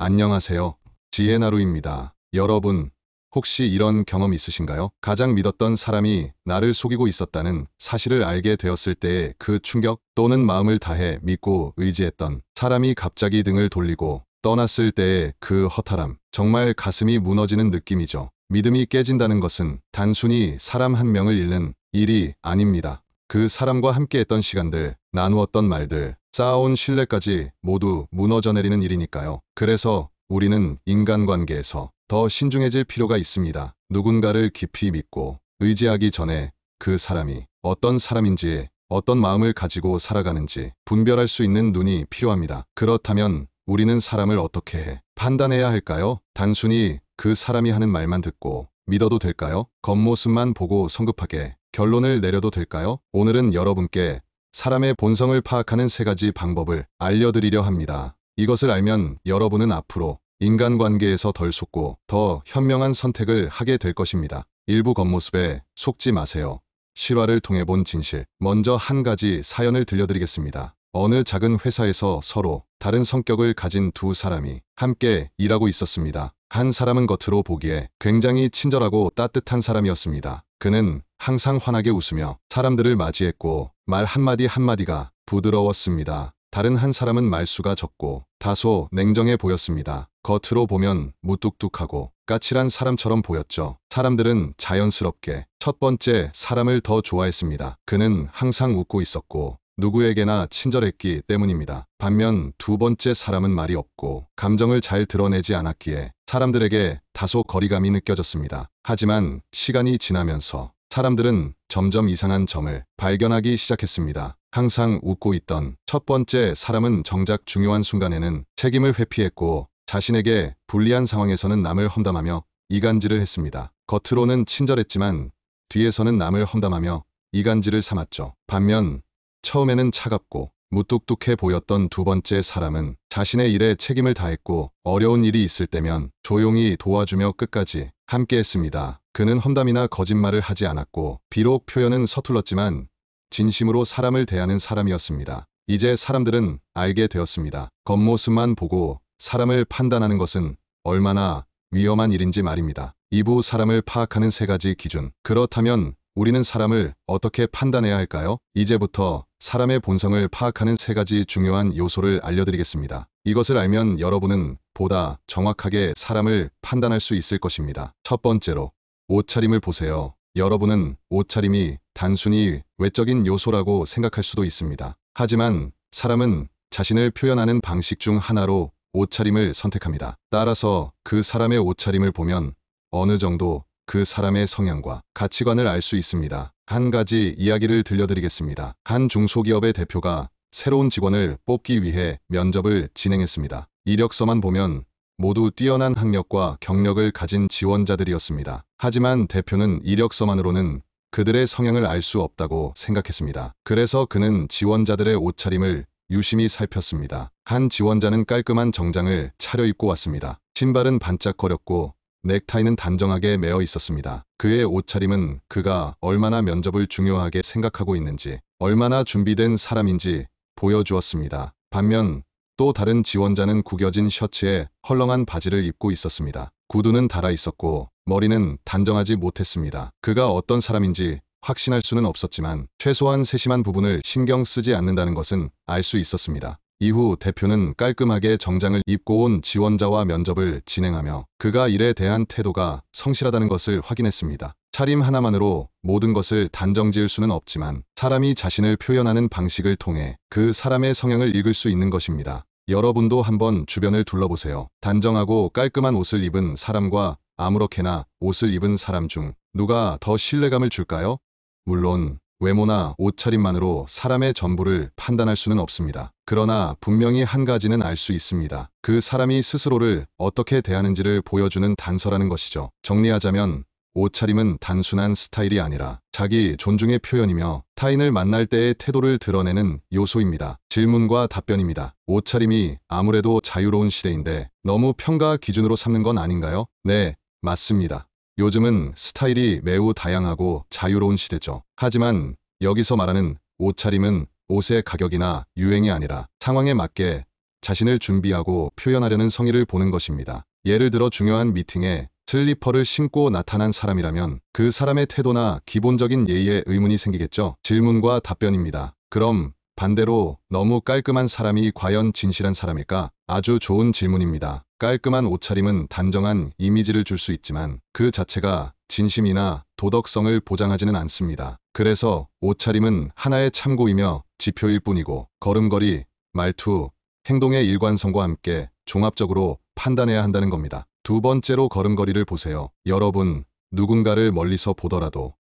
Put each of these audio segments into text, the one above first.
안녕하세요. 지혜나루입니다. 여러분, 혹시 이런 경험 있으신가요? 가장 믿었던 사람이 나를 속이고 있었다는 사실을 알게 되었을 때의 그 충격, 또는 마음을 다해 믿고 의지했던 사람이 갑자기 등을 돌리고 떠났을 때의 그 허탈함, 정말 가슴이 무너지는 느낌이죠. 믿음이 깨진다는 것은 단순히 사람 한 명을 잃는 일이 아닙니다. 그 사람과 함께했던 시간들, 나누었던 말들, 쌓아온 신뢰까지 모두 무너져 내리는 일이니까요. 그래서 우리는 인간관계에서 더 신중해질 필요가 있습니다. 누군가를 깊이 믿고 의지하기 전에 그 사람이 어떤 사람인지, 어떤 마음을 가지고 살아가는지 분별할 수 있는 눈이 필요합니다. 그렇다면 우리는 사람을 어떻게 판단해야 할까요? 단순히 그 사람이 하는 말만 듣고 믿어도 될까요? 겉모습만 보고 성급하게 결론을 내려도 될까요? 오늘은 여러분께 사람의 본성을 파악하는 3가지 방법을 알려드리려 합니다. 이것을 알면 여러분은 앞으로 인간관계에서 덜 속고 더 현명한 선택을 하게 될 것입니다. 일부 겉모습에 속지 마세요. 실화를 통해 본 진실. 먼저 한 가지 사연을 들려드리겠습니다. 어느 작은 회사에서 서로 다른 성격을 가진 두 사람이 함께 일하고 있었습니다. 한 사람은 겉으로 보기에 굉장히 친절하고 따뜻한 사람이었습니다. 그는 항상 환하게 웃으며 사람들을 맞이했고 말 한마디 한마디가 부드러웠습니다. 다른 한 사람은 말수가 적고 다소 냉정해 보였습니다. 겉으로 보면 무뚝뚝하고 까칠한 사람처럼 보였죠. 사람들은 자연스럽게 첫 번째 사람을 더 좋아했습니다. 그는 항상 웃고 있었고 누구에게나 친절했기 때문입니다. 반면 두 번째 사람은 말이 없고 감정을 잘 드러내지 않았기에 사람들에게 다소 거리감이 느껴졌습니다. 하지만 시간이 지나면서 사람들은 점점 이상한 점을 발견하기 시작했습니다. 항상 웃고 있던 첫 번째 사람은 정작 중요한 순간에는 책임을 회피했고 자신에게 불리한 상황에서는 남을 험담하며 이간질을 했습니다. 겉으로는 친절했지만 뒤에서는 남을 험담하며 이간질을 삼았죠. 반면 처음에는 차갑고 무뚝뚝해 보였던 두 번째 사람은 자신의 일에 책임을 다했고 어려운 일이 있을 때면 조용히 도와주며 끝까지 함께했습니다. 그는 험담이나 거짓말을 하지 않았고 비록 표현은 서툴렀지만 진심으로 사람을 대하는 사람이었습니다. 이제 사람들은 알게 되었습니다. 겉모습만 보고 사람을 판단하는 것은 얼마나 위험한 일인지 말입니다. 2부 사람을 파악하는 3가지 기준. 그렇다면 우리는 사람을 어떻게 판단해야 할까요? 이제부터 사람의 본성을 파악하는 3가지 중요한 요소를 알려드리겠습니다. 이것을 알면 여러분은 보다 정확하게 사람을 판단할 수 있을 것입니다. 첫 번째로, 옷차림을 보세요. 여러분은 옷차림이 단순히 외적인 요소라고 생각할 수도 있습니다. 하지만 사람은 자신을 표현하는 방식 중 하나로 옷차림을 선택합니다. 따라서 그 사람의 옷차림을 보면 어느 정도 그 사람의 성향과 가치관을 알 수 있습니다. 한 가지 이야기를 들려드리겠습니다. 한 중소기업의 대표가 새로운 직원을 뽑기 위해 면접을 진행했습니다. 이력서만 보면 모두 뛰어난 학력과 경력을 가진 지원자들이었습니다. 하지만 대표는 이력서만으로는 그들의 성향을 알 수 없다고 생각했습니다. 그래서 그는 지원자들의 옷차림을 유심히 살폈습니다. 한 지원자는 깔끔한 정장을 차려입고 왔습니다. 신발은 반짝거렸고 넥타이는 단정하게 매어 있었습니다. 그의 옷차림은 그가 얼마나 면접을 중요하게 생각하고 있는지, 얼마나 준비된 사람인지 보여주었습니다. 반면 또 다른 지원자는 구겨진 셔츠에 헐렁한 바지를 입고 있었습니다. 구두는 닳아 있었고 머리는 단정하지 못했습니다. 그가 어떤 사람인지 확신할 수는 없었지만 최소한 세심한 부분을 신경 쓰지 않는다는 것은 알 수 있었습니다. 이후 대표는 깔끔하게 정장을 입고 온 지원자와 면접을 진행하며 그가 일에 대한 태도가 성실하다는 것을 확인했습니다. 차림 하나만으로 모든 것을 단정지을 수는 없지만 사람이 자신을 표현하는 방식을 통해 그 사람의 성향을 읽을 수 있는 것입니다. 여러분도 한번 주변을 둘러보세요. 단정하고 깔끔한 옷을 입은 사람과 아무렇게나 옷을 입은 사람 중 누가 더 신뢰감을 줄까요? 물론 외모나 옷차림만으로 사람의 전부를 판단할 수는 없습니다. 그러나 분명히 한 가지는 알 수 있습니다. 그 사람이 스스로를 어떻게 대하는지를 보여주는 단서라는 것이죠. 정리하자면 옷차림은 단순한 스타일이 아니라 자기 존중의 표현이며 타인을 만날 때의 태도를 드러내는 요소입니다. 질문과 답변입니다. 옷차림이 아무래도 자유로운 시대인데 너무 평가 기준으로 삼는 건 아닌가요? 네, 맞습니다. 요즘은 스타일이 매우 다양하고 자유로운 시대죠. 하지만 여기서 말하는 옷차림은 옷의 가격이나 유행이 아니라 상황에 맞게 자신을 준비하고 표현하려는 성의를 보는 것입니다. 예를 들어 중요한 미팅에 슬리퍼를 신고 나타난 사람이라면 그 사람의 태도나 기본적인 예의에 의문이 생기겠죠. 질문과 답변입니다. 그럼 반대로 너무 깔끔한 사람이 과연 진실한 사람일까? 아주 좋은 질문입니다. 깔끔한 옷차림은 단정한 이미지를 줄 수 있지만 그 자체가 진심이나 도덕성을 보장하지는 않습니다. 그래서 옷차림은 하나의 참고이며 지표일 뿐이고 걸음걸이, 말투, 행동의 일관성과 함께 종합적으로 판단해야 한다는 겁니다. 두 번째로 걸음걸이를 보세요. 여러분, 누군가를 멀리서 보더라도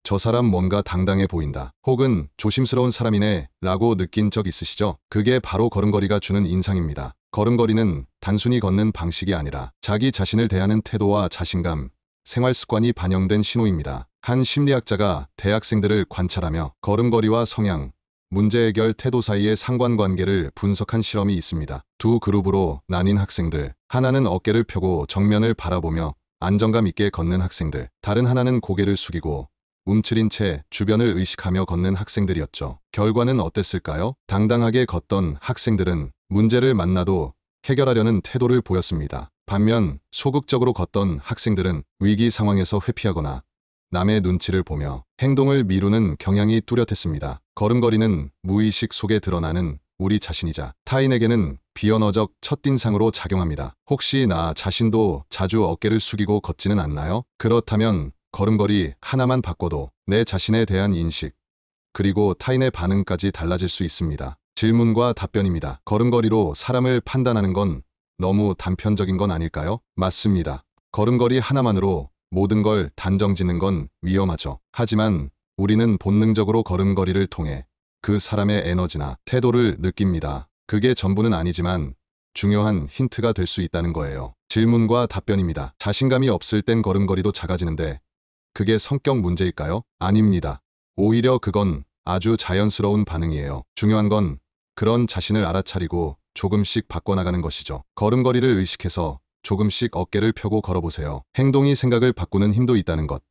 저 사람 뭔가 당당해 보인다. 혹은 조심스러운 사람이네 라고 느낀 적 있으시죠? 그게 바로 걸음걸이가 주는 인상입니다. 걸음걸이는 단순히 걷는 방식이 아니라 자기 자신을 대하는 태도와 자신감, 생활 습관이 반영된 신호입니다. 한 심리학자가 대학생들을 관찰하며 걸음걸이와 성향, 문제 해결 태도 사이의 상관관계를 분석한 실험이 있습니다. 두 그룹으로 나뉜 학생들, 하나는 어깨를 펴고 정면을 바라보며 안정감 있게 걷는 학생들, 다른 하나는 고개를 숙이고 움츠린 채 주변을 의식하며 걷는 학생들이었죠. 결과는 어땠을까요? 당당하게 걷던 학생들은 문제를 만나도 해결하려는 태도를 보였습니다. 반면 소극적으로 걷던 학생들은 위기 상황에서 회피하거나 남의 눈치를 보며 행동을 미루는 경향이 뚜렷했습니다. 걸음걸이는 무의식 속에 드러나는 우리 자신이자 타인에게는 비언어적 첫인상으로 작용합니다. 혹시 나 자신도 자주 어깨를 숙이고 걷지는 않나요? 그렇다면 걸음걸이 하나만 바꿔도 내 자신에 대한 인식, 그리고 타인의 반응까지 달라질 수 있습니다. 질문과 답변입니다. 걸음걸이로 사람을 판단하는 건 너무 단편적인 건 아닐까요? 맞습니다. 걸음걸이 하나만으로 모든 걸 단정짓는 건 위험하죠. 하지만 우리는 본능적으로 걸음걸이를 통해 그 사람의 에너지나 태도를 느낍니다. 그게 전부는 아니지만 중요한 힌트가 될 수 있다는 거예요. 질문과 답변입니다. 자신감이 없을 땐 걸음걸이도 작아지는데 그게 성격 문제일까요? 아닙니다. 오히려 그건 아주 자연스러운 반응이에요. 중요한 건 그런 자신을 알아차리고 조금씩 바꿔나가는 것이죠. 걸음걸이를 의식해서 조금씩 어깨를 펴고 걸어보세요. 행동이 생각을 바꾸는 힘도 있다는 것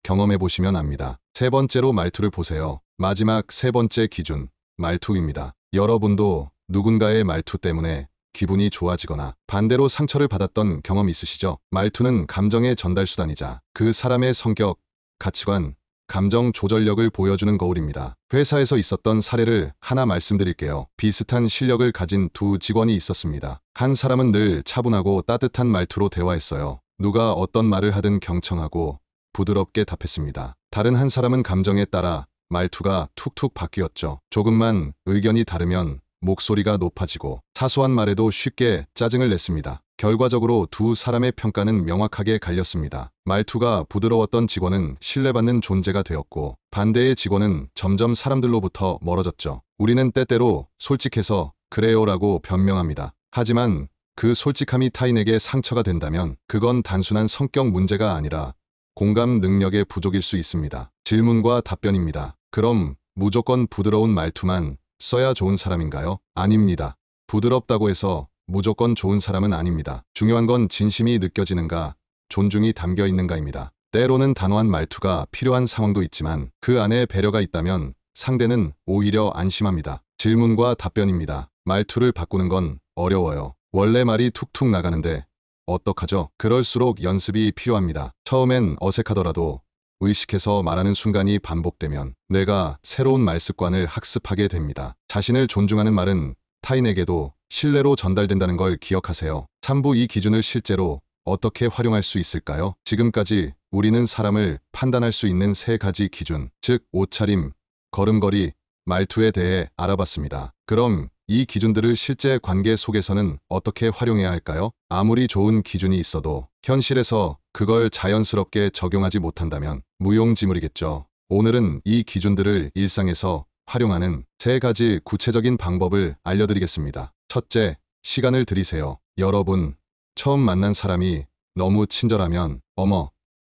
경험해보시면 압니다. 세 번째로 말투를 보세요. 마지막 세 번째 기준, 말투입니다. 여러분도 누군가의 말투 때문에 기분이 좋아지거나 반대로 상처를 받았던 경험 있으시죠? 말투는 감정의 전달수단이자 그 사람의 성격, 가치관, 감정 조절력을 보여주는 거울입니다. 회사에서 있었던 사례를 하나 말씀드릴게요. 비슷한 실력을 가진 두 직원이 있었습니다. 한 사람은 늘 차분하고 따뜻한 말투로 대화했어요. 누가 어떤 말을 하든 경청하고 부드럽게 답했습니다. 다른 한 사람은 감정에 따라 말투가 툭툭 바뀌었죠. 조금만 의견이 다르면 목소리가 높아지고 사소한 말에도 쉽게 짜증을 냈습니다. 결과적으로 두 사람의 평가는 명확하게 갈렸습니다. 말투가 부드러웠던 직원은 신뢰받는 존재가 되었고 반대의 직원은 점점 사람들로부터 멀어졌죠. 우리는 때때로 솔직해서 그래요라고 변명합니다. 하지만 그 솔직함이 타인에게 상처가 된다면 그건 단순한 성격 문제가 아니라 공감 능력의 부족일 수 있습니다. 질문과 답변입니다. 그럼 무조건 부드러운 말투만 써야 좋은 사람인가요? 아닙니다. 부드럽다고 해서 무조건 좋은 사람은 아닙니다. 중요한 건 진심이 느껴지는가, 존중이 담겨 있는가입니다. 때로는 단호한 말투가 필요한 상황도 있지만 그 안에 배려가 있다면 상대는 오히려 안심합니다. 질문과 답변입니다. 말투를 바꾸는 건 어려워요. 원래 말이 툭툭 나가는데 어떡하죠? 그럴수록 연습이 필요합니다. 처음엔 어색하더라도 의식해서 말하는 순간이 반복되면 뇌가 새로운 말 습관을 학습하게 됩니다. 자신을 존중하는 말은 타인에게도 신뢰로 전달된다는 걸 기억하세요. 3부 이 기준을 실제로 어떻게 활용할 수 있을까요? 지금까지 우리는 사람을 판단할 수 있는 세 가지 기준, 즉 옷차림, 걸음걸이, 말투에 대해 알아봤습니다. 그럼 이 기준들을 실제 관계 속에서는 어떻게 활용해야 할까요? 아무리 좋은 기준이 있어도 현실에서 그걸 자연스럽게 적용하지 못한다면 무용지물이겠죠. 오늘은 이 기준들을 일상에서 활용하는 세 가지 구체적인 방법을 알려드리겠습니다. 첫째, 시간을 들이세요. 여러분, 처음 만난 사람이 너무 친절하면 어머,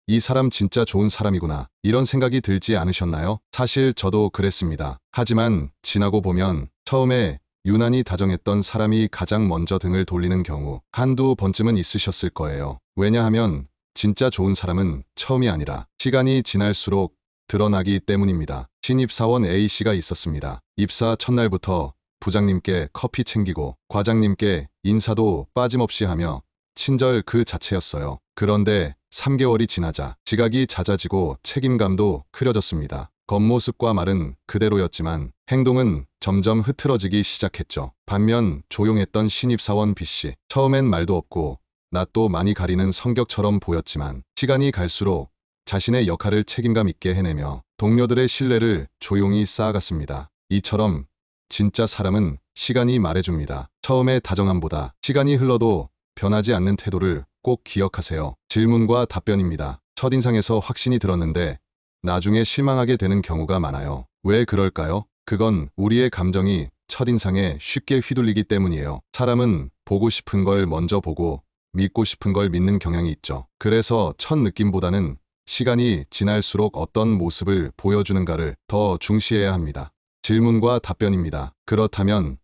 이 사람 진짜 좋은 사람이구나 이런 생각이 들지 않으셨나요? 사실 저도 그랬습니다. 하지만 지나고 보면 처음에 유난히 다정했던 사람이 가장 먼저 등을 돌리는 경우 한두 번쯤은 있으셨을 거예요. 왜냐하면 진짜 좋은 사람은 처음이 아니라 시간이 지날수록 드러나기 때문입니다. 신입사원 A씨가 있었습니다. 입사 첫날부터 부장님께 커피 챙기고 과장님께 인사도 빠짐없이 하며 친절 그 자체였어요. 그런데 3개월이 지나자 지각이 잦아지고 책임감도 흐려졌습니다. 겉모습과 말은 그대로였지만 행동은 점점 흐트러지기 시작했죠. 반면 조용했던 신입사원 B씨, 처음엔 말도 없고 낯도 많이 가리는 성격처럼 보였지만 시간이 갈수록 자신의 역할을 책임감 있게 해내며 동료들의 신뢰를 조용히 쌓아갔습니다. 이처럼 진짜 사람은 시간이 말해줍니다. 처음의 다정함보다 시간이 흘러도 변하지 않는 태도를 꼭 기억하세요. 질문과 답변입니다. 첫인상에서 확신이 들었는데 나중에 실망하게 되는 경우가 많아요. 왜 그럴까요? 그건 우리의 감정이 첫인상에 쉽게 휘둘리기 때문이에요. 사람은 보고 싶은 걸 먼저 보고 믿고 싶은 걸 믿는 경향이 있죠. 그래서 첫 느낌보다는 시간이 지날수록 어떤 모습을 보여주는가를 더 중시해야 합니다. 질문과 답변입니다. 그렇다면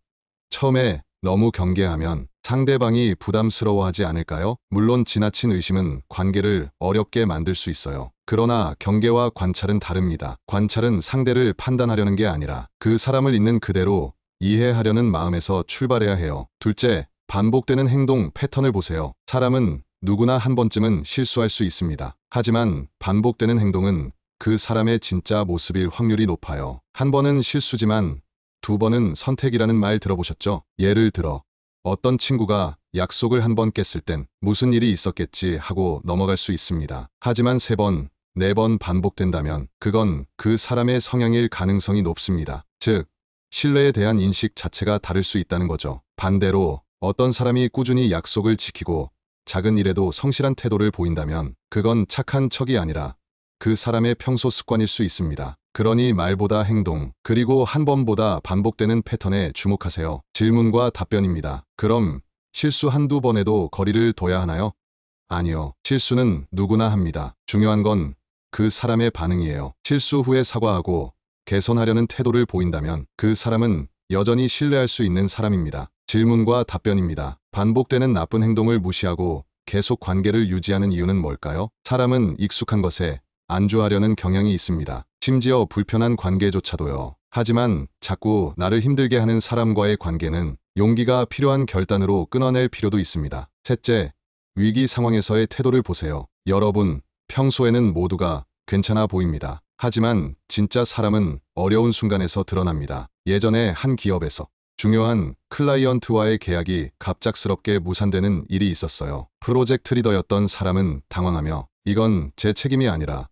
처음에 너무 경계하면 상대방이 부담스러워하지 않을까요? 물론 지나친 의심은 관계를 어렵게 만들 수 있어요. 그러나 경계와 관찰은 다릅니다. 관찰은 상대를 판단하려는 게 아니라 그 사람을 있는 그대로 이해하려는 마음에서 출발해야 해요. 둘째, 반복되는 행동 패턴을 보세요. 사람은 누구나 한 번쯤은 실수할 수 있습니다. 하지만 반복되는 행동은 그 사람의 진짜 모습일 확률이 높아요. 한 번은 실수지만 두 번은 선택이라는 말 들어보셨죠? 예를 들어 어떤 친구가 약속을 한 번 깼을 땐 무슨 일이 있었겠지 하고 넘어갈 수 있습니다. 하지만 3번, 4번 반복된다면 그건 그 사람의 성향일 가능성이 높습니다. 즉, 신뢰에 대한 인식 자체가 다를 수 있다는 거죠. 반대로 어떤 사람이 꾸준히 약속을 지키고 작은 일에도 성실한 태도를 보인다면 그건 착한 척이 아니라 그 사람의 평소 습관일 수 있습니다. 그러니 말보다 행동, 그리고 한 번보다 반복되는 패턴에 주목하세요. 질문과 답변입니다. 그럼 실수 한두 번에도 거리를 둬야 하나요? 아니요. 실수는 누구나 합니다. 중요한 건 그 사람의 반응이에요. 실수 후에 사과하고 개선하려는 태도를 보인다면 그 사람은 여전히 신뢰할 수 있는 사람입니다. 질문과 답변입니다. 반복되는 나쁜 행동을 무시하고 계속 관계를 유지하는 이유는 뭘까요? 사람은 익숙한 것에 안주하려는 경향이 있습니다. 심지어 불편한 관계조차도요. 하지만 자꾸 나를 힘들게 하는 사람과의 관계는 용기가 필요한 결단으로 끊어낼 필요도 있습니다. 셋째, 위기 상황에서의 태도를 보세요. 여러분, 평소에는 모두가 괜찮아 보입니다. 하지만 진짜 사람은 어려운 순간에서 드러납니다. 예전에 한 기업에서 중요한 클라이언트와의 계약이 갑작스럽게 무산되는 일이 있었어요. 프로젝트 리더였던 사람은 당황하며 이건 제 책임이 아니라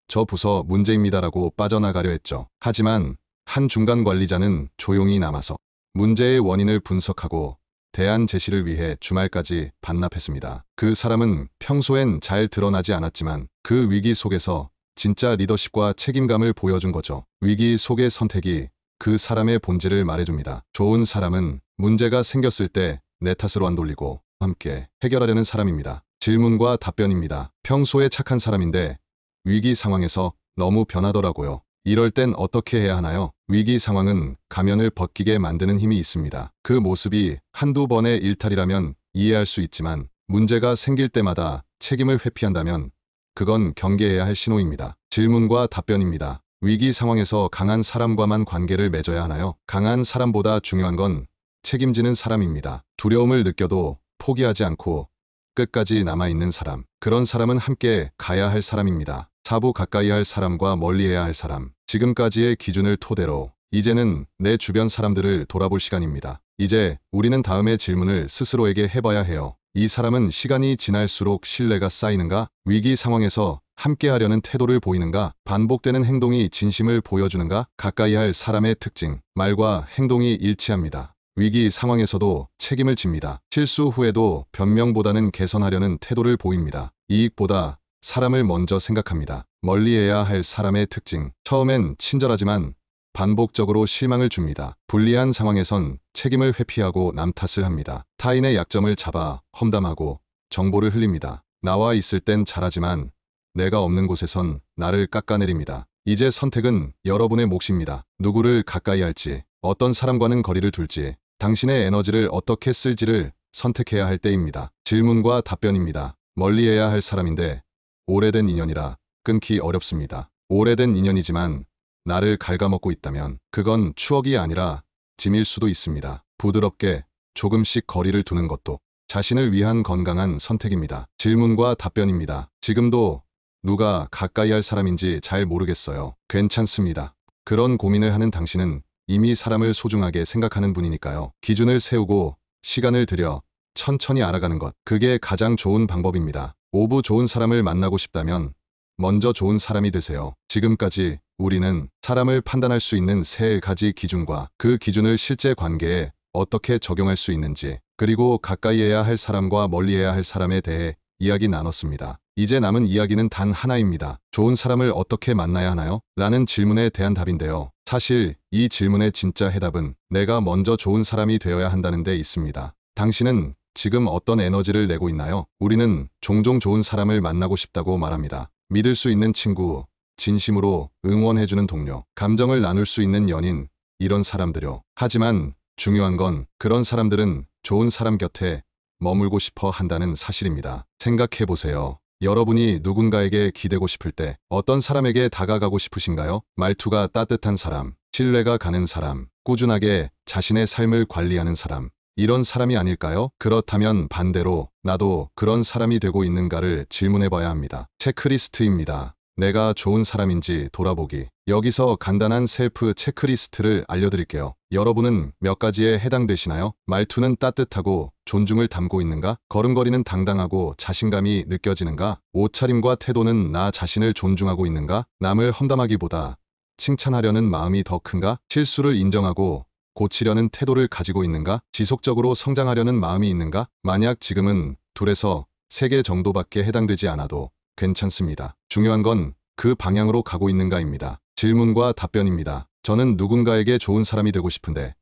저 부서 문제입니다라고 빠져나가려 했죠. 하지만 한 중간 관리자는 조용히 남아서 문제의 원인을 분석하고 대안 제시를 위해 주말까지 반납했습니다. 그 사람은 평소엔 잘 드러나지 않았지만 그 위기 속에서 진짜 리더십과 책임감을 보여준 거죠. 위기 속의 선택이 그 사람의 본질을 말해줍니다. 좋은 사람은 문제가 생겼을 때 내 탓으로 안 돌리고 함께 해결하려는 사람입니다. 질문과 답변입니다. 평소에 착한 사람인데 위기 상황에서 너무 변하더라고요. 이럴 땐 어떻게 해야 하나요? 위기 상황은 가면을 벗기게 만드는 힘이 있습니다. 그 모습이 한두 번의 일탈이라면 이해할 수 있지만 문제가 생길 때마다 책임을 회피한다면 그건 경계해야 할 신호입니다. 질문과 답변입니다. 위기 상황에서 강한 사람과만 관계를 맺어야 하나요? 강한 사람보다 중요한 건 책임지는 사람입니다. 두려움을 느껴도 포기하지 않고 끝까지 남아있는 사람. 그런 사람은 함께 가야 할 사람입니다. 사부 가까이 할 사람과 멀리해야 할 사람. 지금까지의 기준을 토대로 이제는 내 주변 사람들을 돌아볼 시간입니다. 이제 우리는 다음의 질문을 스스로에게 해봐야 해요. 이 사람은 시간이 지날수록 신뢰가 쌓이는가? 위기 상황에서 함께하려는 태도를 보이는가? 반복되는 행동이 진심을 보여주는가? 가까이 할 사람의 특징. 말과 행동이 일치합니다. 위기 상황에서도 책임을 집니다. 실수 후에도 변명보다는 개선하려는 태도를 보입니다. 이익보다 사람을 먼저 생각합니다. 멀리해야 할 사람의 특징. 처음엔 친절하지만 반복적으로 실망을 줍니다. 불리한 상황에선 책임을 회피하고 남 탓을 합니다. 타인의 약점을 잡아 험담하고 정보를 흘립니다. 나와 있을 땐 잘하지만 내가 없는 곳에선 나를 깎아내립니다. 이제 선택은 여러분의 몫입니다. 누구를 가까이 할지, 어떤 사람과는 거리를 둘지, 당신의 에너지를 어떻게 쓸지를 선택해야 할 때입니다. 질문과 답변입니다. 멀리해야 할 사람인데 오래된 인연이라 끊기 어렵습니다. 오래된 인연이지만 나를 갉아먹고 있다면 그건 추억이 아니라 짐일 수도 있습니다. 부드럽게 조금씩 거리를 두는 것도 자신을 위한 건강한 선택입니다. 질문과 답변입니다. 지금도 누가 가까이 할 사람인지 잘 모르겠어요. 괜찮습니다. 그런 고민을 하는 당신은 이미 사람을 소중하게 생각하는 분이니까요. 기준을 세우고 시간을 들여 천천히 알아가는 것. 그게 가장 좋은 방법입니다. 오부 좋은 사람을 만나고 싶다면 먼저 좋은 사람이 되세요. 지금까지 우리는 사람을 판단할 수 있는 3가지 기준과 그 기준을 실제 관계에 어떻게 적용할 수 있는지, 그리고 가까이 해야 할 사람과 멀리 해야 할 사람에 대해 이야기 나눴습니다. 이제 남은 이야기는 단 하나입니다. 좋은 사람을 어떻게 만나야 하나요? 라는 질문에 대한 답인데요. 사실 이 질문의 진짜 해답은 내가 먼저 좋은 사람이 되어야 한다는 데 있습니다. 당신은 지금 어떤 에너지를 내고 있나요? 우리는 종종 좋은 사람을 만나고 싶다고 말합니다. 믿을 수 있는 친구, 진심으로 응원해주는 동료, 감정을 나눌 수 있는 연인, 이런 사람들요. 하지만 중요한 건 그런 사람들은 좋은 사람 곁에 머물고 싶어 한다는 사실입니다. 생각해보세요. 여러분이 누군가에게 기대고 싶을 때 어떤 사람에게 다가가고 싶으신가요? 말투가 따뜻한 사람, 신뢰가 가는 사람, 꾸준하게 자신의 삶을 관리하는 사람, 이런 사람이 아닐까요? 그렇다면 반대로 나도 그런 사람이 되고 있는가를 질문해봐야 합니다. 체크리스트입니다. 내가 좋은 사람인지 돌아보기. 여기서 간단한 셀프 체크리스트를 알려드릴게요. 여러분은 몇 가지에 해당되시나요? 말투는 따뜻하고 존중을 담고 있는가? 걸음걸이는 당당하고 자신감이 느껴지는가? 옷차림과 태도는 나 자신을 존중하고 있는가? 남을 험담하기보다 칭찬하려는 마음이 더 큰가? 실수를 인정하고 고치려는 태도를 가지고 있는가? 지속적으로 성장하려는 마음이 있는가? 만약 지금은 2에서 3개 정도밖에 해당되지 않아도 괜찮습니다. 중요한 건 그 방향으로 가고 있는가입니다. 질문과 답변입니다. 저는 누군가에게 좋은 사람이 되고 싶은데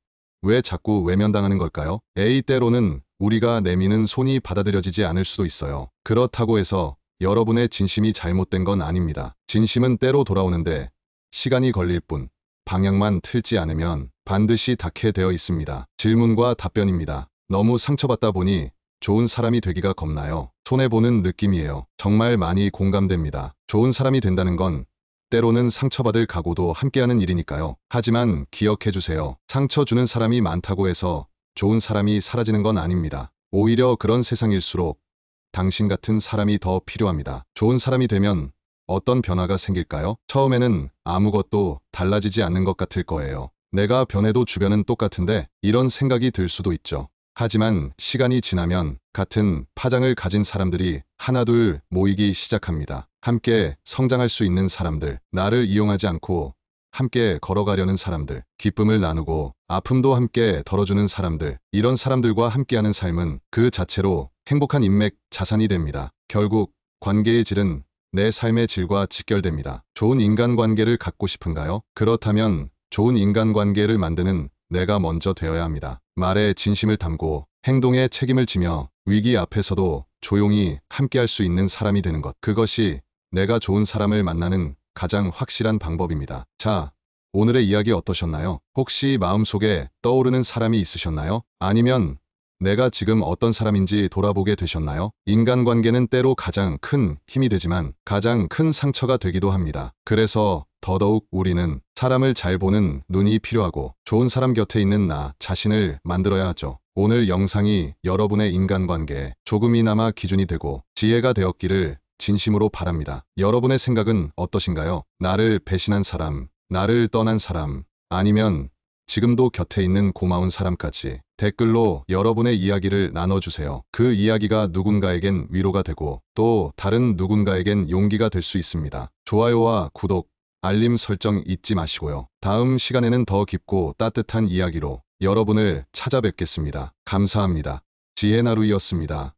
왜 자꾸 외면당하는 걸까요? 때로는 우리가 내미는 손이 받아들여지지 않을 수도 있어요. 그렇다고 해서 여러분의 진심이 잘못된 건 아닙니다. 진심은 때로 돌아오는데 시간이 걸릴 뿐, 방향만 틀지 않으면 반드시 닿게 되어 있습니다. 질문과 답변입니다. 너무 상처받다 보니 좋은 사람이 되기가 겁나요. 손해보는 느낌이에요. 정말 많이 공감됩니다. 좋은 사람이 된다는 건 때로는 상처받을 각오도 함께하는 일이니까요. 하지만 기억해주세요. 상처 주는 사람이 많다고 해서 좋은 사람이 사라지는 건 아닙니다. 오히려 그런 세상일수록 당신 같은 사람이 더 필요합니다. 좋은 사람이 되면 어떤 변화가 생길까요? 처음에는 아무것도 달라지지 않는 것 같을 거예요. 내가 변해도 주변은 똑같은데, 이런 생각이 들 수도 있죠. 하지만 시간이 지나면 같은 파장을 가진 사람들이 하나둘 모이기 시작합니다. 함께 성장할 수 있는 사람들, 나를 이용하지 않고 함께 걸어가려는 사람들, 기쁨을 나누고 아픔도 함께 덜어주는 사람들, 이런 사람들과 함께하는 삶은 그 자체로 행복한 인맥 자산이 됩니다. 결국 관계의 질은 내 삶의 질과 직결됩니다. 좋은 인간관계를 갖고 싶은가요? 그렇다면 좋은 인간관계를 만드는 내가 먼저 되어야 합니다. 말에 진심을 담고 행동에 책임을 지며 위기 앞에서도 조용히 함께할 수 있는 사람이 되는 것. 그것이 내가 좋은 사람을 만나는 가장 확실한 방법입니다. 자, 오늘의 이야기 어떠셨나요? 혹시 마음속에 떠오르는 사람이 있으셨나요? 아니면 내가 지금 어떤 사람인지 돌아보게 되셨나요? 인간관계는 때로 가장 큰 힘이 되지만 가장 큰 상처가 되기도 합니다. 그래서 더더욱 우리는 사람을 잘 보는 눈이 필요하고 좋은 사람 곁에 있는 나 자신을 만들어야 하죠. 오늘 영상이 여러분의 인간관계에 조금이나마 기준이 되고 지혜가 되었기를 진심으로 바랍니다. 여러분의 생각은 어떠신가요? 나를 배신한 사람, 나를 떠난 사람, 아니면 지금도 곁에 있는 고마운 사람까지 댓글로 여러분의 이야기를 나눠주세요. 그 이야기가 누군가에겐 위로가 되고 또 다른 누군가에겐 용기가 될 수 있습니다. 좋아요와 구독, 알림 설정 잊지 마시고요. 다음 시간에는 더 깊고 따뜻한 이야기로 여러분을 찾아뵙겠습니다. 감사합니다. 지혜나루이였습니다.